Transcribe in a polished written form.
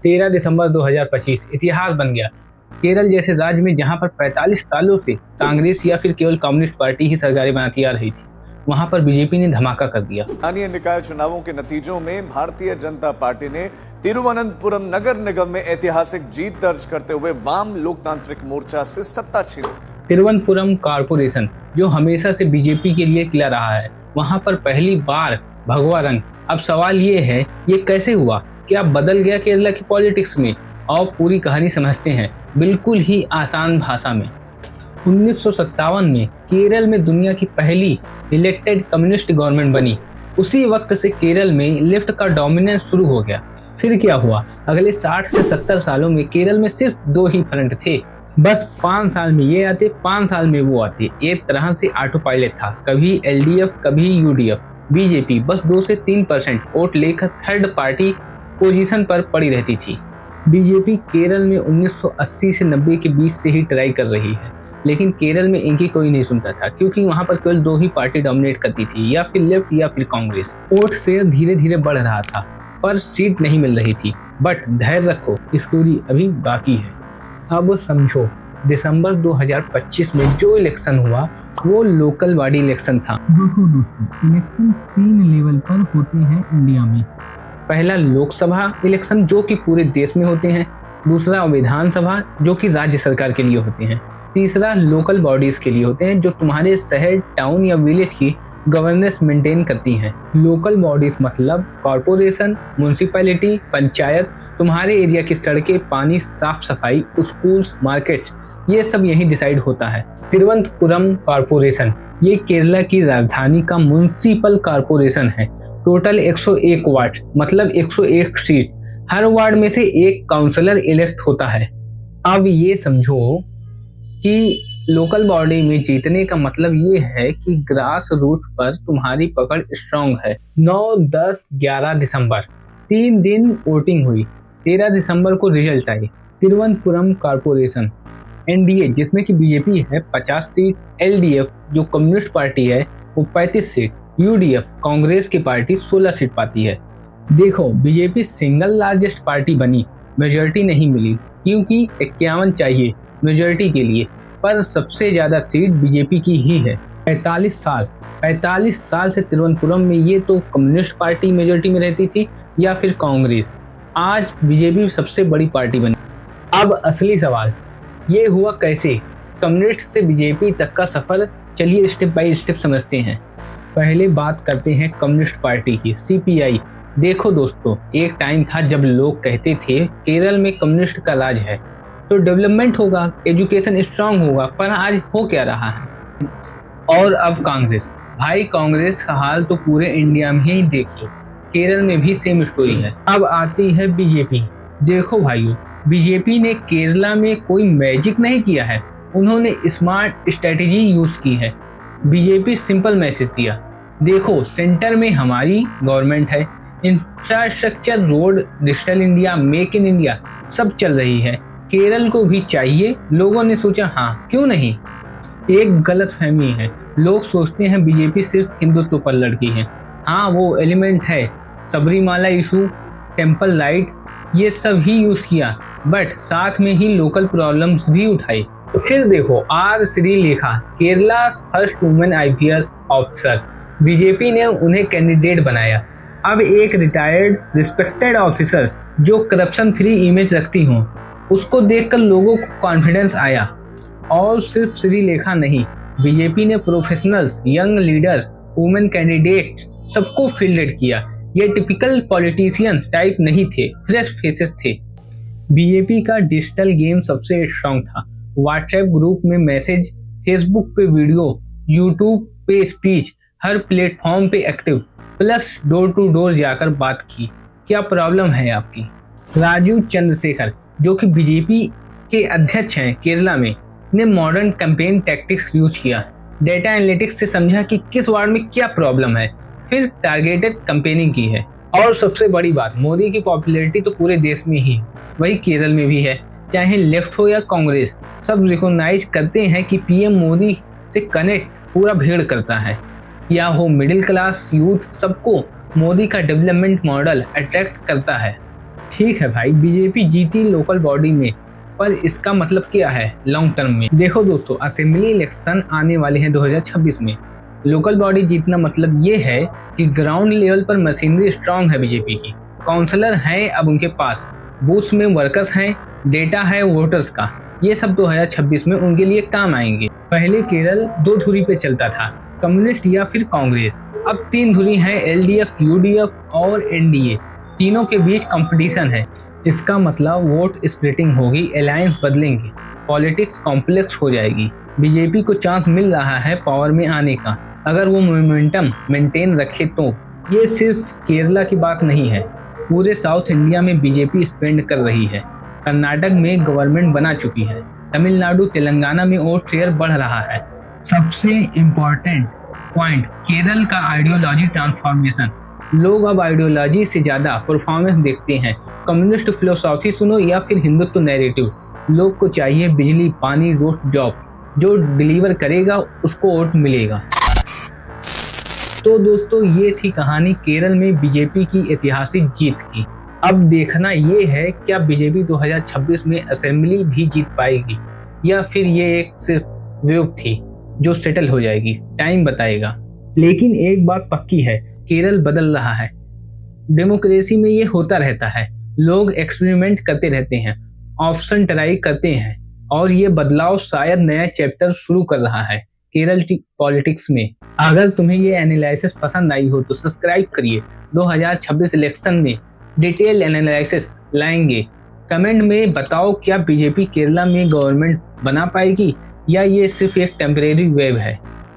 13 दिसंबर 2025 इतिहास बन गया। केरल जैसे राज्य में जहां पर 45 सालों से कांग्रेस या फिर केवल कम्युनिस्ट पार्टी ही सरकारें बनाती आ रही थी, वहां पर बीजेपी ने धमाका कर दिया। स्थानीय निकाय चुनावों के नतीजों में भारतीय जनता पार्टी ने तिरुवनंतपुरम नगर निगम में ऐतिहासिक जीत दर्ज करते हुए वाम लोकतांत्रिक मोर्चा से सत्ता छीनी। तिरुवनंतपुरम कारपोरेशन जो हमेशा से बीजेपी के लिए किला रहा है, वहां पर पहली बार भगवा रंग। अब सवाल ये है, ये कैसे हुआ, क्या बदल गया केरला की पॉलिटिक्स में? और पूरी कहानी समझते हैं बिल्कुल ही आसान भाषा में। 1957 में केरल में दुनिया की पहली इलेक्टेड कम्युनिस्ट गवर्नमेंट बनी। उसी वक्त से केरल में लेफ्ट का डोमिनेंस शुरू हो गया। फिर क्या हुआ, अगले 60 से 70 सालों में केरल में सिर्फ 2 ही फ्रंट थे। बस 5 साल में ये आते, 5 साल में वो आते। एक तरह से ऑटो पायलट था, कभी एलडीएफ कभी यूडीएफ। बीजेपी बस 2 से 3% वोट लेकर थर्ड पार्टी पोजीशन पर पड़ी रहती थी। बीजेपी केरल में 1980 से 90 के बीच से ही ट्राई कर रही है, लेकिन केरल में इनकी कोई नहीं सुनता था, क्योंकि वहां पर केवल 2 ही पार्टी डोमिनेट करती थी, या फिर लेफ्ट या फिर कांग्रेस। वोट शेयर धीरे धीरे बढ़ रहा था, पर सीट नहीं मिल रही थी। बट धैर्य रखो, स्टोरी अभी बाकी है। अब समझो, दिसंबर 2025 में जो इलेक्शन हुआ वो लोकल बॉडी इलेक्शन था। देखो दोस्तों, इलेक्शन 3 लेवल पर होते हैं इंडिया में। पहला लोकसभा इलेक्शन जो कि पूरे देश में होते हैं, दूसरा विधानसभा जो कि राज्य सरकार के लिए होते हैं, तीसरा लोकल बॉडीज के लिए होते हैं जो तुम्हारे शहर, टाउन या विलेज की गवर्नेंस मेंटेन करती हैं। लोकल बॉडीज मतलब कॉरपोरेशन, म्युनिसिपैलिटी, पंचायत, तुम्हारे एरिया की सड़कें, पानी, साफ सफाई, स्कूल्स, मार्केट, ये सब यही डिसाइड होता है। तिरुवनंतपुरम कॉरपोरेशन ये केरला की राजधानी का म्युनिसिपल कॉरपोरेशन है। टोटल 101 वार्ड मतलब 101 सीट, हर वार्ड में से एक काउंसलर इलेक्ट होता है। अब ये समझो कि लोकल बॉडी में जीतने का मतलब ये है कि ग्रास रूट पर तुम्हारी पकड़ स्ट्रांग है। 9, 10, 11 दिसंबर 3 दिन वोटिंग हुई। 13 दिसंबर को रिजल्ट आई। तिरुवनंतपुरम कॉरपोरेशन एनडीए जिसमें कि बीजेपी है 50 सीट, एलडीएफ जो कम्युनिस्ट पार्टी है वो 35 सीट, यूडीएफ कांग्रेस की पार्टी 16 सीट पाती है। देखो, बीजेपी सिंगल लार्जेस्ट पार्टी बनी, मेजॉरिटी नहीं मिली क्योंकि 51 चाहिए मेजॉरिटी के लिए, पर सबसे ज्यादा सीट बीजेपी की ही है। 45 साल से तिरुवनंतपुरम में ये तो कम्युनिस्ट पार्टी मेजॉरिटी में रहती थी या फिर कांग्रेस। आज बीजेपी सबसे बड़ी पार्टी बनी। अब असली सवाल ये हुआ कैसे, कम्युनिस्ट से बीजेपी तक का सफर चलिए स्टेप बाय स्टेप समझते हैं। पहले बात करते हैं कम्युनिस्ट पार्टी की, सीपीआई। देखो दोस्तों, एक टाइम था जब लोग कहते थे केरल में कम्युनिस्ट का राज है तो डेवलपमेंट होगा, एजुकेशन स्ट्रांग होगा, पर आज हो क्या रहा है। और अब कांग्रेस, भाई कांग्रेस का हाल तो पूरे इंडिया में ही देख लो, केरल में भी सेम स्टोरी है। अब आती है बीजेपी। देखो भाइयों, बीजेपी ने केरला में कोई मैजिक नहीं किया है, उन्होंने स्मार्ट स्ट्रेटेजी यूज की है। बीजेपी सिंपल मैसेज दिया, देखो सेंटर में हमारी गवर्नमेंट है, infrastructure, road, digital India, make in India सब चल रही है, केरल को भी चाहिए। लोगों ने सोचा हाँ क्यों नहीं। एक गलत फहमी है, लोग सोचते हैं बीजेपी सिर्फ हिंदुत्व पर लड़की है। हाँ वो एलिमेंट है, सबरीमाला इशू, टेम्पल राइट, ये सब ही यूज किया, बट साथ में ही लोकल प्रॉब्लम्स भी उठाई। तो फिर देखो, R Sreelekha, Kerala first women IPS officer, BJP ने उन्हें कैंडिडेट बनाया। अब एक रिटायर्ड रिस्पेक्टेड ऑफिसर जो करप्शन फ्री इमेज रखती हो, उसको देखकर लोगों को कॉन्फिडेंस आया। और सिर्फ श्रीलेखा नहीं, बीजेपी ने professionals, young leaders, women candidate सबको फील्डेड किया। ये टिपिकल पॉलिटिशियन टाइप नहीं थे, फ्रेश फेसेस थे। बीजेपी का डिजिटल गेम सबसे स्ट्रांग था। व्हाट्सएप ग्रुप में मैसेज, फेसबुक पे वीडियो, यूट्यूब पे स्पीच, हर प्लेटफॉर्म पे active, plus door to door जाकर बात की, क्या प्रॉब्लम है आपकी। राजीव चंद्रशेखर जो कि बीजेपी के अध्यक्ष हैं केरला में, ने मॉडर्न कैंपेन टैक्टिक्स यूज किया। डेटा एनालिटिक्स से समझा कि किस वार्ड में क्या प्रॉब्लम है, फिर टारगेटेड कैंपेनिंग की है। और सबसे बड़ी बात, मोदी की पॉपुलैरिटी तो पूरे देश में ही, वही केरल में भी है। चाहे लेफ्ट हो या कांग्रेस, सब रिकॉग्नाइज करते हैं कि पीएम मोदी से कनेक्ट पूरा भीड़ करता है, या हो मिडिल क्लास, यूथ, सबको मोदी का डेवलपमेंट मॉडल अट्रैक्ट करता है। ठीक है भाई, बीजेपी जीती लोकल बॉडी में, पर इसका मतलब क्या है लॉन्ग टर्म में? देखो दोस्तों, असेंबली इलेक्शन आने वाले हैं 2026 में। लोकल बॉडी जीतना मतलब ये है कि ग्राउंड लेवल पर मशीनरी स्ट्रांग है बीजेपी की, काउंसलर हैं अब उनके पास, बूथ्स में वर्कर्स हैं, डेटा है वोटर्स का। ये सब 2026 में उनके लिए काम आएंगे। पहले केरल 2 धुरी पे चलता था, कम्युनिस्ट या फिर कांग्रेस। अब 3 धुरी हैं, एलडीएफ, यूडीएफ और एनडीए। तीनों के बीच कंपटीशन है। इसका मतलब वोट स्प्लिटिंग होगी, अलायंस बदलेंगे, पॉलिटिक्स कॉम्प्लेक्स हो जाएगी। बीजेपी को चांस मिल रहा है पावर में आने का, अगर वो मोमेंटम मेंटेन रखे तो। ये सिर्फ केरला की बात नहीं है, पूरे साउथ इंडिया में बीजेपी स्पेंड कर रही है। कर्नाटक में गवर्नमेंट बना चुकी है, तमिलनाडु तेलंगाना में वोट शेयर बढ़ रहा है। सबसे इम्पोर्टेंट पॉइंट, केरल का आइडियोलॉजी ट्रांसफॉर्मेशन। लोग अब आइडियोलॉजी से ज्यादा परफॉर्मेंस देखते हैं। कम्युनिस्ट फिलोसॉफी सुनो या फिर हिंदुत्व नैरेटिव, लोग को चाहिए बिजली, पानी, रोड, जॉब। जो डिलीवर करेगा उसको वोट मिलेगा। तो दोस्तों, ये थी कहानी केरल में बीजेपी की ऐतिहासिक जीत की। अब देखना ये है क्या बीजेपी 2026 में असेंबली भी जीत पाएगी, या फिर ये एक सिर्फ वेव थी जो सेटल हो जाएगी, टाइम बताएगा। लेकिन एक बात पक्की है, केरल बदल रहा है। डेमोक्रेसी में ये होता रहता है, लोग एक्सपेरिमेंट करते रहते हैं, ऑप्शन ट्राई करते हैं, और ये बदलाव शायद नया चैप्टर शुरू कर रहा है केरल की पॉलिटिक्स में। अगर तुम्हें ये एनालिसिस पसंद आई हो तो सब्सक्राइब करिए। 2026 इलेक्शन में डिटेल एनालिसिस लाएंगे। कमेंट में बताओ क्या बीजेपी केरला में गवर्नमेंट बना पाएगी या ये सिर्फ एक टेम्परेरी वेव है।